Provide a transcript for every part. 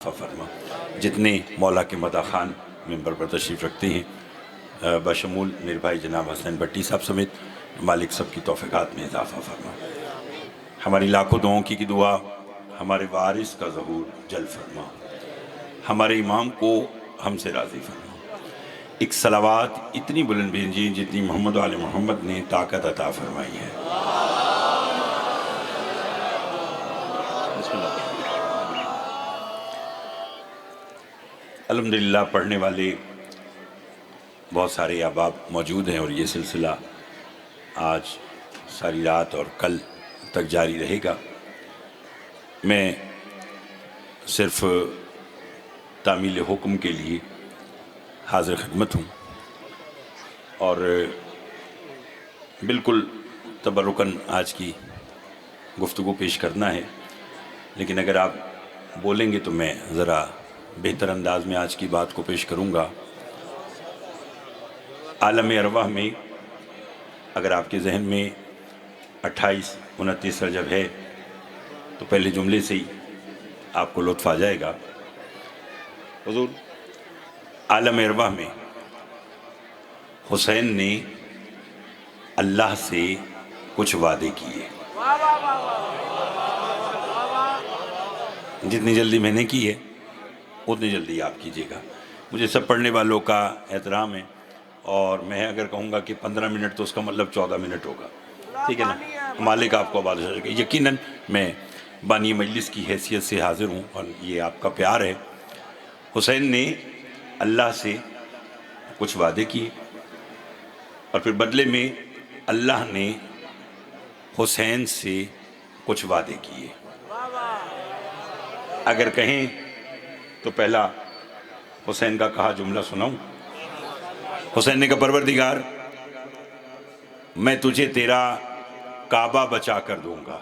فرما جتنے مولا کے مداح خان ممبر پر تشریف رکھتے ہیں بشمول میرے بھائی جناب حسین بٹی صاحب سمیت مالک سب کی توفیقات میں اضافہ فرما، ہماری لاکھوں دعاؤں کی دعا ہمارے وارث کا ظہور جل فرما، ہمارے امام کو ہم سے راضی فرما، ایک صلوات اتنی بلند بھیجیں جتنی محمد و آل محمد نے طاقت عطا فرمائی ہے۔ بسم اللہ۔ الحمدللہ پڑھنے والے بہت سارے احباب موجود ہیں اور یہ سلسلہ آج ساری رات اور کل تک جاری رہے گا۔ میں صرف تعمیل حکم کے لیے حاضر خدمت ہوں اور بالکل تبرکاً آج کی گفتگو پیش کرنا ہے، لیکن اگر آپ بولیں گے تو میں ذرا بہتر انداز میں آج کی بات کو پیش کروں گا۔ عالم ارواح میں اگر آپ کے ذہن میں 28-29 رجب ہے تو پہلے جملے سے ہی آپ کو لطف آ جائے گا۔ حضور، عالم ارواح میں حسین نے اللہ سے کچھ وعدے کیے، جتنی جلدی میں نے کی ہے اتنی جلدی آپ کیجئے گا۔ مجھے سب پڑھنے والوں کا احترام ہے اور میں اگر کہوں گا کہ 15 منٹ تو اس کا مطلب 14 منٹ ہوگا، ٹھیک ہے نا؟ مالک آپ کو آباد رکھے۔ یقیناً میں بانی مجلس کی حیثیت سے حاضر ہوں اور یہ آپ کا پیار ہے۔ حسین نے اللہ سے کچھ وعدے کیے اور پھر بدلے میں اللہ نے حسین سے کچھ وعدے کیے۔ اگر کہیں تو پہلا حسین کا کہا جملہ سناؤں۔ حسین نے کہا پروردگار میں تجھے تیرا کعبہ بچا کر دوں گا۔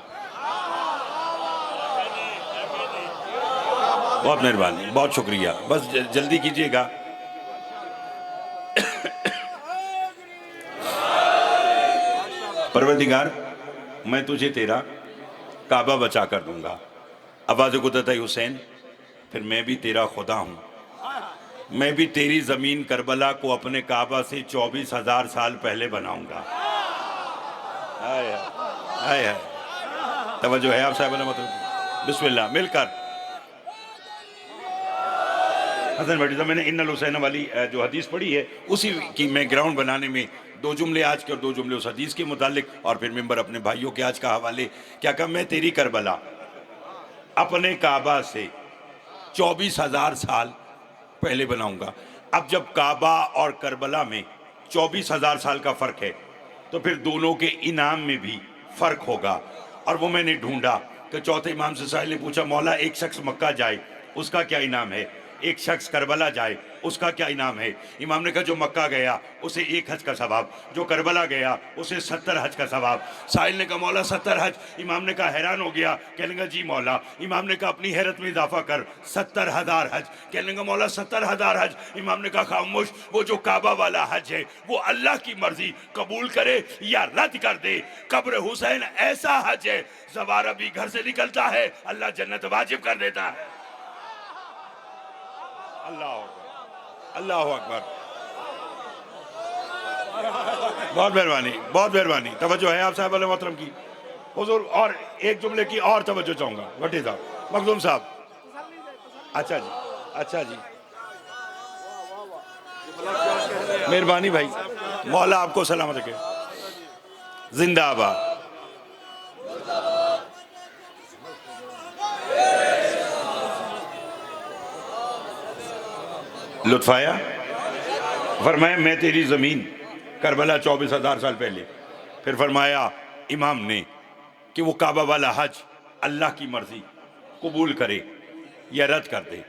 بہت مہربانی، بہت شکریہ، بس جلدی کیجئے گا۔ پروردگار میں تجھے تیرا کعبہ بچا کر دوں گا۔ آواز قدرت حسین، پھر میں بھی تیرا خدا ہوں، میں بھی تیری زمین کربلا کو اپنے کعبہ سے 24,000 سال پہلے بناؤں گا۔ آئے آئے توجہ ہے آپ صاحب علیہ مطلب؟ بسم اللہ مل کر حسن بھٹی صاحب، میں نے ان الحسین والی جو حدیث پڑھی ہے اسی کی میں گراؤنڈ بنانے میں 2 جملے آج کے اور 2 جملے اس حدیث کے متعلق اور پھر ممبر اپنے بھائیوں کے آج کا حوالے کیا کہا، میں تیری کربلا اپنے کعبہ سے 24,000 سال پہلے بناؤں گا۔ اب جب کعبہ اور کربلا میں 24,000 سال کا فرق ہے تو پھر دونوں کے انعام میں بھی فرق ہوگا، اور وہ میں نے ڈھونڈا کہ چوتھے امام سے سائل نے پوچھا مولا ایک شخص مکہ جائے اس کا کیا انعام ہے، ایک شخص کربلا جائے اس کا کیا انعام ہے؟ امام نے کہا جو مکہ گیا اسے 1 حج کا ثواب، جو کربلا گیا اسے 70 حج کا ثواب۔ سائل نے کہا مولا 70 حج؟ امام نے کہا حیران ہو گیا، کہنے لگا جی مولا۔ امام نے کہا اپنی حیرت میں اضافہ کر 70,000 حج۔ کہنے لگا مولا 70,000 حج؟ امام نے کہا خاموش، وہ جو کعبہ والا حج ہے وہ اللہ کی مرضی قبول کرے یا رد کر دے۔ قبر حسین ایسا حج ہے، زوارہ بھی گھر سے نکلتا ہے اللہ جنت واجب کر دیتا ہے۔ اللہ اکبر، اللہ اکبر، بہت مہربانی، بہت مہربانی، توجہ ہے آپ صاحب علیہ محترم کی۔ حضور اور ایک جملے کی اور توجہ چاہوں گا، بھٹی صاحب، مخدوم صاحب، اچھا جی، اچھا جی، مہربانی بھائی، مولا آپ کو سلامت رکھے، زندہ آباد۔ لطف آیا؟ فرمایا میں تیری زمین کربلا 24,000 سال پہلے، پھر فرمایا امام نے کہ وہ کعبہ والا حج اللہ کی مرضی قبول کرے یا رد کر دے۔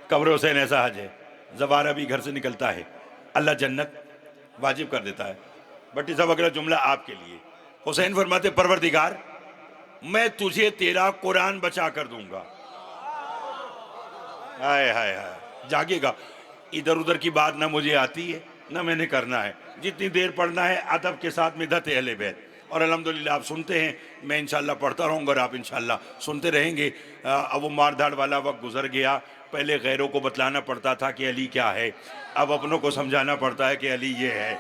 قبر حسین ایسا حج ہے، زوارہ بھی گھر سے نکلتا ہے اللہ جنت واجب کر دیتا ہے۔ بٹی صاحب اگلا جملہ آپ کے لیے۔ حسین فرماتے پروردگار میں تجھے تیرا قرآن بچا کر دوں گا۔ ہائے ہائے ہائے، جاگے گا۔ ادھر ادھر کی بات نہ مجھے آتی ہے نہ میں نے کرنا ہے، جتنی دیر پڑھنا ہے ادب کے ساتھ مدحت اہل بیت اور الحمدللہ آپ سنتے ہیں، میں انشاءاللہ پڑھتا رہوں گا اور آپ انشاءاللہ سنتے رہیں گے۔ اب وہ مار دھاڑ والا وقت گزر گیا، پہلے غیروں کو بتلانا پڑتا تھا کہ علی کیا ہے، اب اپنوں کو سمجھانا پڑتا ہے کہ علی یہ ہے،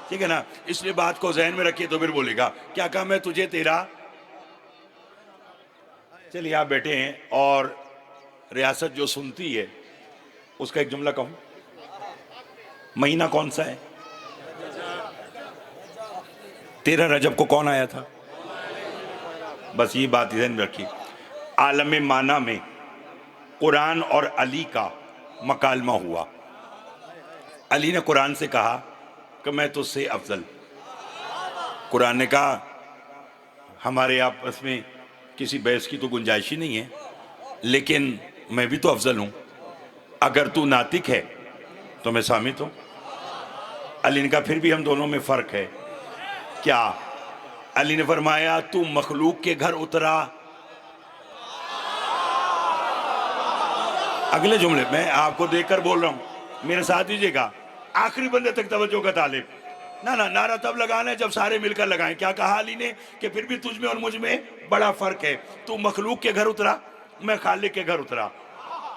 ٹھیک ہے نا؟ اس لیے بات کو ذہن میں رکھیے تو پھر بولے گا کیا کہا میں تجھے تیرا۔ چلیے آپ بیٹھے ہیں اور ریاست جو سنتی ہے اس کا ایک جملہ کہوں۔ مہینہ کون سا ہے؟ 13 رجب کو کون آیا تھا؟ بس یہ بات ذہن میں رکھیے، عالم معنی میں قرآن اور علی کا مکالمہ ہوا۔ علی نے قرآن سے کہا کہ میں تجھ سے افضل، قرآن نے کہا ہمارے آپس میں کسی بحث کی تو گنجائش ہی نہیں ہے، لیکن میں بھی تو افضل ہوں، اگر تو ناطق ہے تو میں صامت ہوں۔ علی نے کہا پھر بھی ہم دونوں میں فرق ہے، کیا؟ علی نے فرمایا تو مخلوق کے گھر اترا۔ اگلے جملے میں آپ کو دیکھ کر بول رہا ہوں، میرے ساتھ دیجئے گا، آخری بندے تک توجہ کا طالب۔ نعرہ تب لگانا ہے جب سارے مل کر لگائیں۔ کیا کہا علی نے؟ کہ پھر بھی تجھ میں اور مجھ میں بڑا فرق ہے، تو مخلوق کے گھر اترا، میں خالق کے گھر اترا۔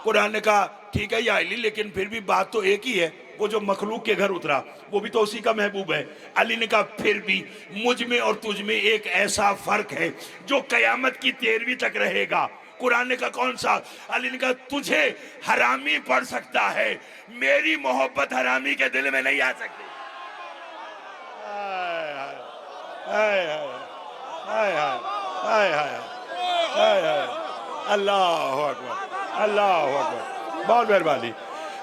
قرآن نے کہا ٹھیک ہے یا علی، لیکن پھر بھی بات تو ایک ہی ہے، وہ جو مخلوق کے گھر اترا وہ بھی تو اسی کا محبوب ہے۔ علی نے کہا پھر بھی مجھ میں اور تجھ میں ایک ایسا فرق ہے جو قیامت کی 13ویں تک رہے گا۔ قرآن نے کہا کون سا؟ علی نے کہا تجھے حرامی پڑھ سکتا ہے، میری محبت حرامی کے دل میں نہیں آ سکتی۔ اللہ اکبر، اللہ اکبر، بہت مہربانی،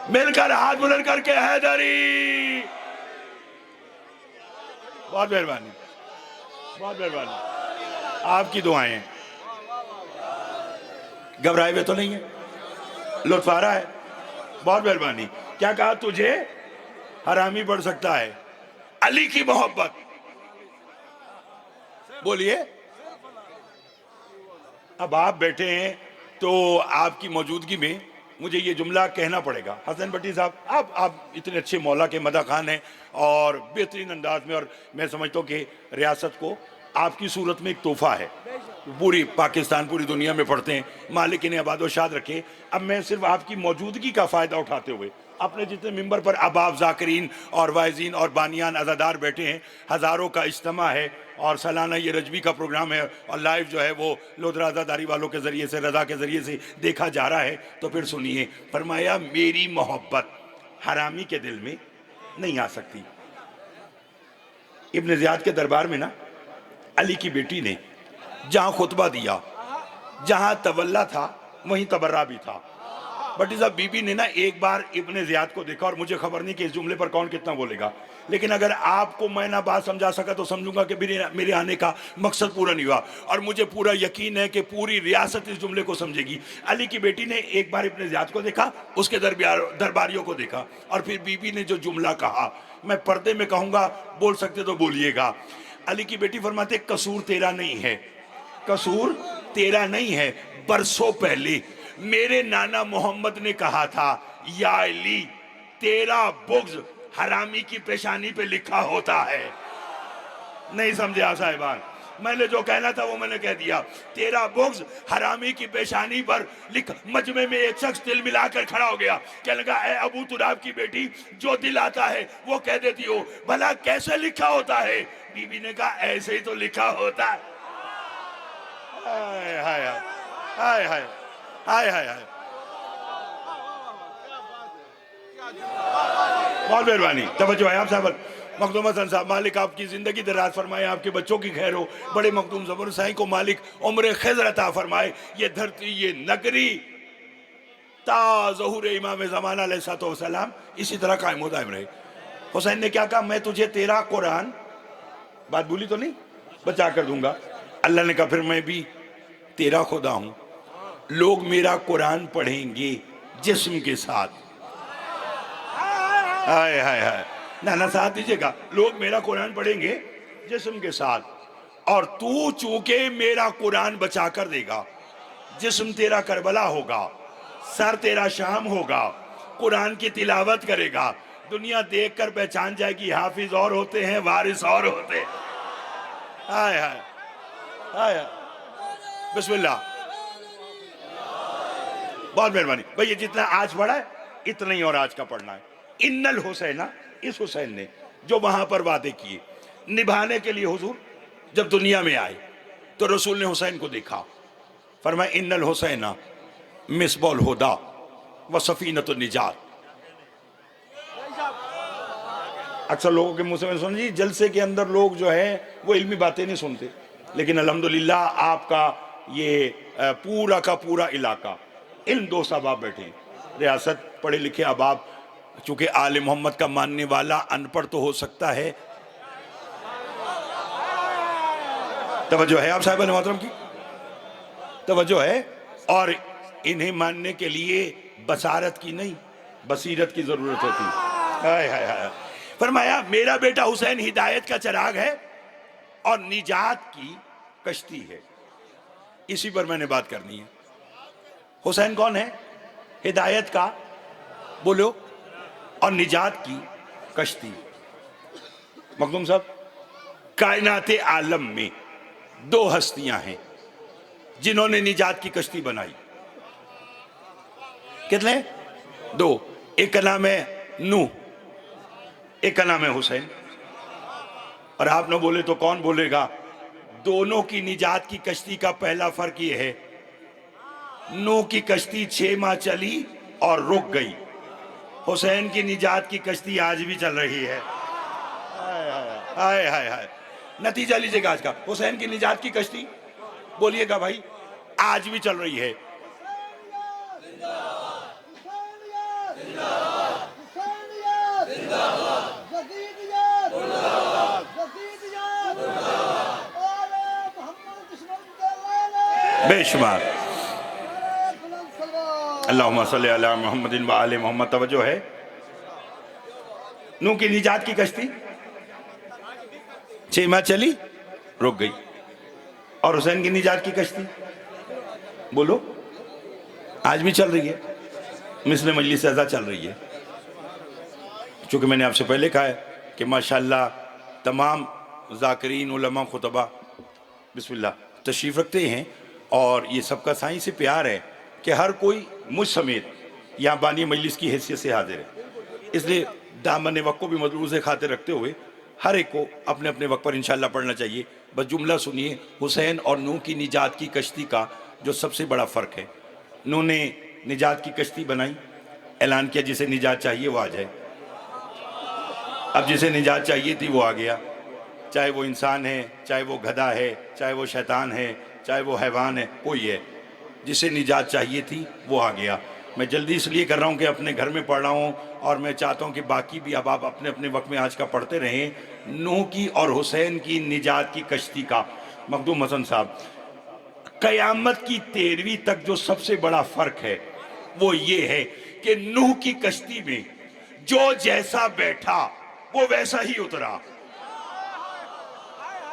مل کر ہاتھ بلند کر کے حیدری، بہت مہربانی، بہت مہربانی، آپ کی دعائیں گھبرائے ہوئے تو نہیں ہیں؟ لطف آ رہا ہے؟ بہت مہربانی۔ کیا کہا تجھے حرامی پڑھ سکتا ہے، علی کی محبت، بولیے۔ اب آپ بیٹھے ہیں تو آپ کی موجودگی میں مجھے یہ جملہ کہنا پڑے گا۔ حسن بٹی صاحب، آپ اتنے اچھے مولا کے مدح خان ہیں اور بہترین انداز میں، اور میں سمجھتا ہوں کہ ریاست کو آپ کی صورت میں ایک تحفہ ہے، پوری پاکستان پوری دنیا میں پڑھتے ہیں، مالک انہیں آباد و شاد رکھے۔ اب میں صرف آپ کی موجودگی کا فائدہ اٹھاتے ہوئے، اپنے جتنے ممبر پر اباب ذاکرین اور واعظین اور بانیان عزادار بیٹھے ہیں، ہزاروں کا اجتماع ہے اور سالانہ یہ رجبی کا پروگرام ہے اور لائیو جو ہے وہ لودھرا عزاداری والوں کے ذریعے سے، رضا کے ذریعے سے دیکھا جا رہا ہے، تو پھر سنیے، فرمایا میری محبت حرامی کے دل میں نہیں آ سکتی۔ ابن زیاد کے دربار میں نا علی کی بیٹی نے جہاں خطبہ دیا، جہاں تولا تھا وہیں تبرہ بھی تھا۔ بٹی صاحب بی بی نے نا ایک بار ابن زیاد کو دیکھا، اور مجھے خبر نہیں کہ اس جملے پر کون کتنا بولے گا، لیکن اگر آپ کو میں نہ بات سمجھا سکا تو سمجھوں گا کہ میرے آنے کا مقصد پورا نہیں ہوا، اور مجھے پورا یقین ہے کہ پوری ریاست اس جملے کو سمجھے گی۔ علی کی بیٹی نے ایک بار ابن زیاد کو دیکھا، اس کے درباریوں کو دیکھا، اور پھر بی بی نے جو جملہ کہا، میں پردے میں کہوں گا، بول سکتے تو بولیے گا۔ علی کی بیٹی فرماتے قصور تیرا نہیں ہے، قصور تیرا نہیں ہے، برسوں پہلے میرے نانا محمد نے کہا تھا یا علی تیرا بغض حرامی کی پیشانی پہ لکھا ہوتا ہے۔ نہیں سمجھے صاحبان، میں نے جو کہنا تھا وہ میں نے کہہ دیا، تیرا بغض حرامی کی پیشانی پر لکھ۔ مجمع میں ایک شخص دل ملا کر کھڑا ہو گیا، کہنے لگا اے ابو تراب کی بیٹی، جو دل آتا ہے وہ کہہ دیتی ہو، بھلا کیسے لکھا ہوتا ہے؟ بی بی نے کہا ایسے ہی تو لکھا ہوتا ہے۔ ہائے ہائے ہائے ہائے ہائے ہائے ہائے، بہت مہربانی، توجہ ہے آپ صاحب۔ مخدوم حسن صاحب، مالک آپ کی زندگی دراز فرمائے، آپ کے بچوں کی خیر ہو، بڑے مخدوم زبر سائیں کو مالک عمر خضر عطا فرمائے، یہ دھرتی یہ نگری تا ظہور امام زمان علیہ السلام اسی طرح قائم و دائم رہے۔ حسین نے کیا کہا؟ میں تجھے تیرا قرآن، بات بولی تو نہیں، بچا کر دوں گا۔ اللہ نے کہا پھر میں بھی تیرا خدا ہوں، لوگ میرا قرآن پڑھیں گے جسم کے ساتھ۔ ہائے ہائے ہائے، نانا ساتھ دیجئے گا، لوگ میرا قرآن پڑھیں گے جسم کے ساتھ، اور تو چونکہ میرا قرآن بچا کر دے گا، جسم تیرا کربلا ہوگا، سر تیرا شام ہوگا، قرآن کی تلاوت کرے گا، دنیا دیکھ کر پہچان جائے گی حافظ اور ہوتے ہیں وارث اور ہوتے ہیں۔ ہائے ہائے ہائے، بسم اللہ، بہت مہربانی بھئی، یہ جتنا آج پڑھا ہے اتنا ہی اور آج کا پڑھنا ہے. ان الحسین، اس حسین نے جو وہاں پر وعدے کیے نبھانے کے لیے، حضور جب دنیا میں آئے تو رسول نے حسین کو دیکھا، فرمایا ان الحسین مصباح الہدی و سفینۃ النجات. اکثر لوگوں کے منہ سے میں سن جی جلسے کے اندر لوگ جو ہے وہ علمی باتیں نہیں سنتے، لیکن الحمدللہ آپ کا یہ پورا کا پورا علاقہ علم دوست احباب بیٹھے ہیں، ریاست پڑھے لکھے احباب، چونکہ آل محمد کا ماننے والا ان پڑھ تو ہو سکتا ہے. توجہ ہے آپ صاحب محترم کی؟ توجہ ہے. اور انہیں ماننے کے لیے بصارت کی نہیں بصیرت کی ضرورت ہوتی ہے. ہائے ہائے ہائے. فرمایا میرا بیٹا حسین ہدایت کا چراغ ہے اور نجات کی کشتی ہے. اسی پر میں نے بات کرنی ہے. حسین کون ہے؟ ہدایت کا، بولو، اور نجات کی کشتی. مخدوم صاحب، کائنات عالم میں دو ہستیاں ہیں جنہوں نے نجات کی کشتی بنائی. کتنے؟ دو. ایک کا نام ہے نوح، ایک کا نام ہے حسین. اور آپ نہ بولے تو کون بولے گا؟ دونوں کی نجات کی کشتی کا پہلا فرق یہ ہے، نوح کی کشتی 6 ماہ چلی اور رک گئی، حسین کی نجات کی کشتی آج بھی چل رہی ہے. ہائے ہائے ہائے. نتیجہ لیجئے گا آج کا، حسین کی نجات کی کشتی بولیے گا بھائی آج بھی چل رہی ہے. بے شمار. اللہم صلی علی محمد و آل محمد. توجہ ہے. نوح کی نجات کی کشتی 6 ماہ چلی رک گئی، اور حسین کی نجات کی کشتی بولو آج بھی چل رہی ہے، مثل مجلس اعزا چل رہی ہے. چونکہ میں نے آپ سے پہلے کہا ہے کہ ماشاءاللہ تمام ذاکرین، علماء، خطبہ بسم اللہ تشریف رکھتے ہیں، اور یہ سب کا سائیں سے پیار ہے کہ ہر کوئی مجھ سمیت یہاں بانی مجلس کی حیثیت سے حاضر ہے. اس لیے دامن وقت کو بھی مدروس خاطر رکھتے ہوئے ہر ایک کو اپنے اپنے وقت پر انشاءاللہ پڑھنا چاہیے. بس جملہ سنیے حسین اور نوح کی نجات کی کشتی کا جو سب سے بڑا فرق ہے. نوح نے نجات کی کشتی بنائی، اعلان کیا جسے نجات چاہیے وہ آ جائے. اب جسے نجات چاہیے تھی وہ آ گیا، چاہے وہ انسان ہے، چاہے وہ گدھا ہے، چاہے وہ شیطان ہے، چاہے وہ حیوان ہے، کوئی ہے جسے نجات چاہیے تھی وہ آ گیا. میں جلدی اس لیے کر رہا ہوں کہ اپنے گھر میں پڑھ رہا ہوں، اور میں چاہتا ہوں کہ باقی بھی اب آپ اپنے اپنے وقت میں آج کا پڑھتے رہیں. نوح کی اور حسین کی نجات کی کشتی کا مخدوم حسن صاحب، قیامت کی 13ویں تک جو سب سے بڑا فرق ہے وہ یہ ہے کہ نوح کی کشتی میں جو جیسا بیٹھا وہ ویسا ہی اترا.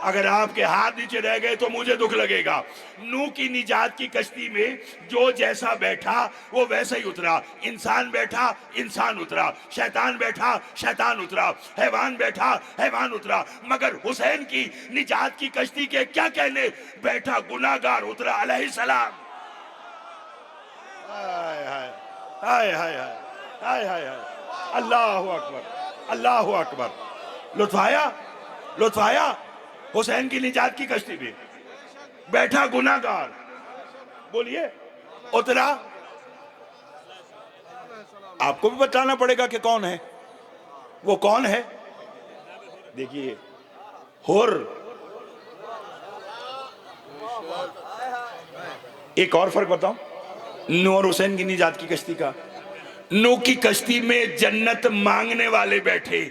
اگر آپ کے ہاتھ نیچے رہ گئے تو مجھے دکھ لگے گا. نوح کی نجات کی کشتی میں جو جیسا بیٹھا وہ ویسا ہی اترا. انسان بیٹھا انسان اترا، شیطان بیٹھا شیطان اترا، حیوان بیٹھا حیوان اترا. مگر حسین کی نجات کی کشتی کے کیا کہنے، بیٹھا گناہگار اترا علیہ السلام. ہائے ہائے ہائے ہائے ہائے ہائے ہائے. اللہ اکبر اللہ اکبر. لطف آیا؟ لطف آیا؟ حسین کی نجات کی کشتی میں بیٹھا گناہگار، بولیے اترا. آپ کو بھی بتانا پڑے گا کہ کون ہے وہ، کون ہے. دیکھیے حر. ایک اور فرق بتاؤں نوح اور حسین کی نجات کی کشتی کا. نوح کی کشتی میں جنت مانگنے والے بیٹھے،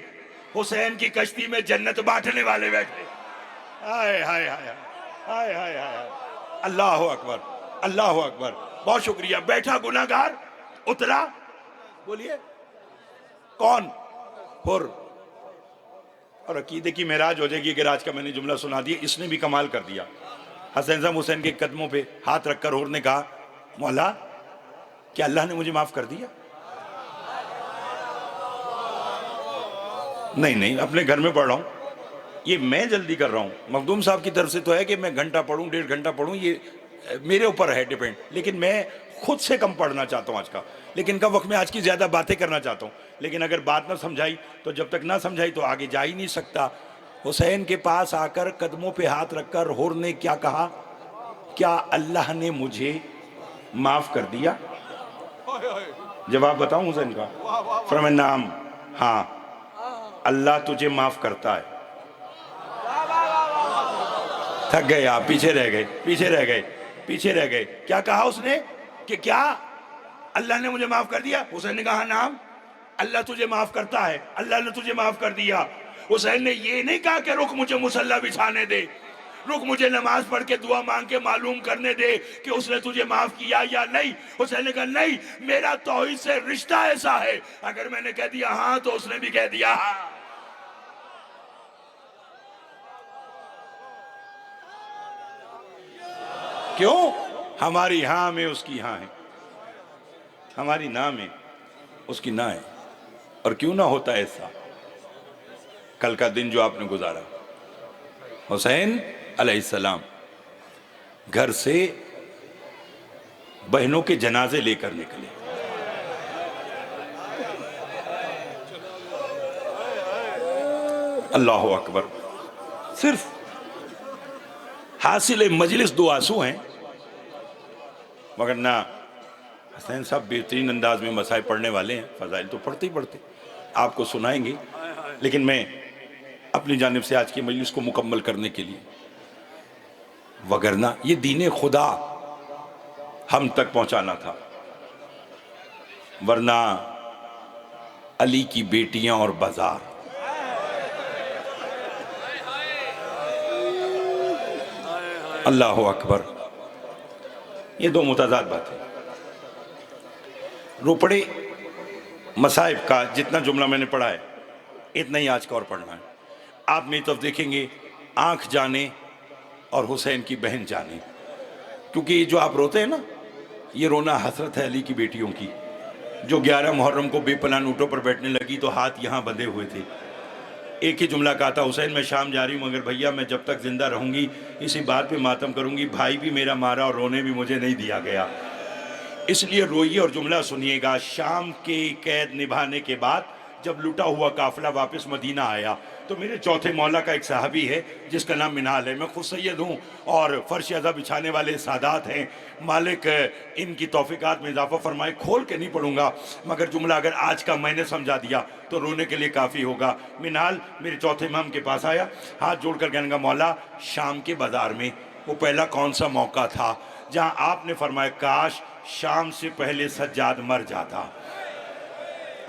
حسین کی کشتی میں جنت بانٹنے والے بیٹھے. ہائے ہائے ہائے ہائے ہائے ہائے. اللہ اکبر اللہ اکبر. بہت شکریہ. بیٹھا گناہگار اترا، بولیے کون؟ حر. اور عقیدے کی معراج ہو جائے گی اگر آج کا میں نے جملہ سنا دیا. اس نے بھی کمال کر دیا. حسین صاحب حسین کے قدموں پہ ہاتھ رکھ کر حر نے کہا مولا کیا اللہ نے مجھے معاف کر دیا؟ نہیں نہیں، اپنے گھر میں پڑھ رہا ہوں. یہ میں جلدی کر رہا ہوں، مخدوم صاحب کی طرف سے تو ہے کہ میں گھنٹہ پڑھوں 1.5 گھنٹہ پڑھوں، یہ میرے اوپر ہے ڈیپینڈ، لیکن میں خود سے کم پڑھنا چاہتا ہوں آج کا، لیکن کا وقت میں آج کی زیادہ باتیں کرنا چاہتا ہوں، لیکن اگر بات نہ سمجھائی تو جب تک نہ سمجھائی تو آگے جا ہی نہیں سکتا۔ حسین کے پاس آ کر قدموں پہ ہاتھ رکھ کر حور نے کیا کہا؟ کیا اللہ نے مجھے معاف کر دیا؟ جواب بتاؤں حسین کا؟ فرمایا نعم، ہاں اللہ تجھے معاف کرتا ہے۔ تھک گئے آپ، پیچھے رہ گئے، پیچھے رہ گئے، پیچھے رہ گئے۔ کیا کہا اس نے کہ کیا اللہ نے مجھے معاف کر دیا؟ حسین نے کہا نعم اللہ تجھے معاف کرتا ہے، اللہ نے تجھے معاف کر دیا۔ حسین نے یہ نہیں کہا کہ رک مجھے مصلی بچھانے دے، رک مجھے نماز پڑھ کے دعا مانگ کے معلوم کرنے دے کہ اس نے تجھے معاف کیا یا نہیں۔ حسین نے کہا نہیں، میرا توحید سے رشتہ ایسا ہے، اگر میں نے کہہ دیا ہاں تو اس نے بھی کہہ دیا ہاں۔ کیوں؟ ہماری ہاں میں اس کی ہاں ہے، ہماری نہ میں اس کی نہ ہے۔ اور کیوں نہ ہوتا ایسا؟ کل کا دن جو آپ نے گزارا، حسین علیہ السلام گھر سے بہنوں کے جنازے لے کر نکلے، اللہ اکبر، صرف حاصل مجلس 2 آنسو ہیں، مگر نہ حسین صاحب بہترین انداز میں مسائل پڑھنے والے ہیں، فضائل تو پڑھتے ہی پڑھتے، آپ کو سنائیں گے، لیکن میں اپنی جانب سے آج کی مجلس کو مکمل کرنے کے لیے، وگرنہ یہ دین خدا ہم تک پہنچانا تھا، ورنہ علی کی بیٹیاں اور بازار، اللہ اکبر، یہ 2 متضاد باتیں۔ روپڑے مصائب کا جتنا جملہ میں نے پڑھا ہے اتنا ہی آج کا اور پڑھنا ہے۔ آپ میری طرف دیکھیں گے، آنکھ جانے اور حسین کی بہن جانے، کیونکہ یہ جو آپ روتے ہیں نا، یہ رونا حسرت ہے علی کی بیٹیوں کی، جو 11 محرم کو بے پناہ اونٹوں پر بیٹھنے لگی تو ہاتھ یہاں بندھے ہوئے تھے، ایک ہی جملہ کہا تھا حسین میں شام جا رہی ہوں مگر بھیا میں جب تک زندہ رہوں گی اسی بات پہ ماتم کروں گی، بھائی بھی میرا مارا اور رونے بھی مجھے نہیں دیا گیا، اس لیے روئیے اور جملہ سنیے گا۔ شام کے قید نبھانے کے بعد جب لٹا ہوا قافلہ واپس مدینہ آیا تو میرے چوتھے مولا کا ایک صحابی ہے جس کا نام منال ہے، میں خود سید ہوں اور فرش ازا بچھانے والے سادات ہیں، مالک ان کی توفیقات میں اضافہ فرمائے، کھول کے نہیں پڑھوں گا مگر جملہ اگر آج کا میں نے سمجھا دیا تو رونے کے لیے کافی ہوگا۔ منال میرے چوتھے امام کے پاس آیا، ہاتھ جوڑ کر کہنے گا مولا شام کے بازار میں وہ پہلا کون سا موقع تھا جہاں آپ نے فرمایا کاش شام سے پہلے سجاد مر جاتا؟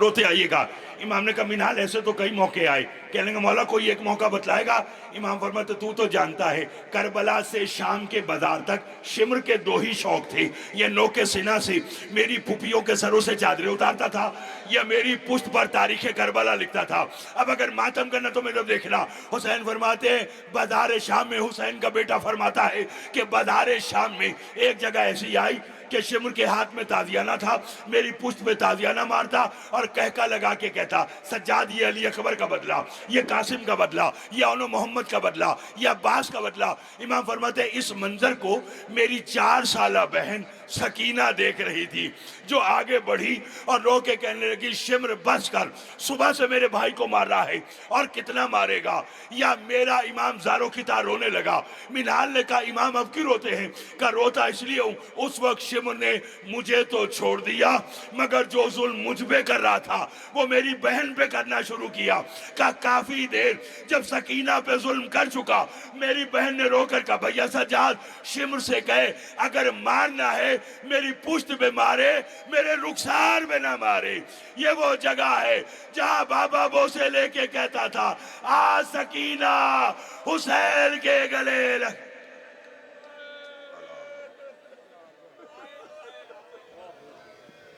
روتے آئیے گا۔ امام نے کہا منال ایسے تو کئی موقع آئے، کہنے گا مولا کوئی ایک موقع بتلائے گا؟ امام فرماتے تو جانتا ہے کربلا سے شام کے بازار تک شمر کے 2 ہی شوق تھے، یہ نوک سینہ سے میری پھوپھیوں کے سروں سے چادریں اتارتا تھا یا میری پشت پر تاریخ کربلا لکھتا تھا۔ اب اگر ماتم کرنا تو میرے دیکھنا، حسین فرماتے ہیں بازار شام میں، حسین کا بیٹا فرماتا ہے کہ بازار شام میں ایک جگہ ایسی آئی کہ شمر کے ہاتھ میں تازیانہ تھا، میری پشت پہ تازیانہ مارتا اور کہکا لگا کے کہتا سجاد یہ علی اکبر کا بدلہ، یہ قاسم کا بدلہ، یہ اونو محمد کا بدلہ، یہ عباس کا بدلہ۔ امام فرماتے ہیں اس منظر کو میری 4 سالہ بہن سکینہ دیکھ رہی تھی جو آگے بڑھی اور رو کے کہنے لگی شمر بس کر، صبح سے میرے بھائی کو مار رہا ہے اور کتنا مارے گا؟ یا میرا امام زاروں کی طرح رونے لگا۔ منال نے کہا امام اب کیوں روتے ہیں؟ کہا روتا اس لیے ہوں اس وقت شمر نے مجھے تو چھوڑ دیا مگر جو ظلم مجھ پہ کر رہا تھا وہ میری بہن پہ کرنا شروع کیا۔ کہا کافی دیر جب سکینہ پہ ظلم کر چکا میری بہن نے رو کر کہا بھیا سجاد شمر سے کہے اگر مارنا ہے میری پشت پہ مارے میرے رخسار پہ نہ مارے۔ یہ وہ جگہ ہے جہاں بابا بوسے لے کے کہتا تھا آ سکینہ حسین کے گلے لگ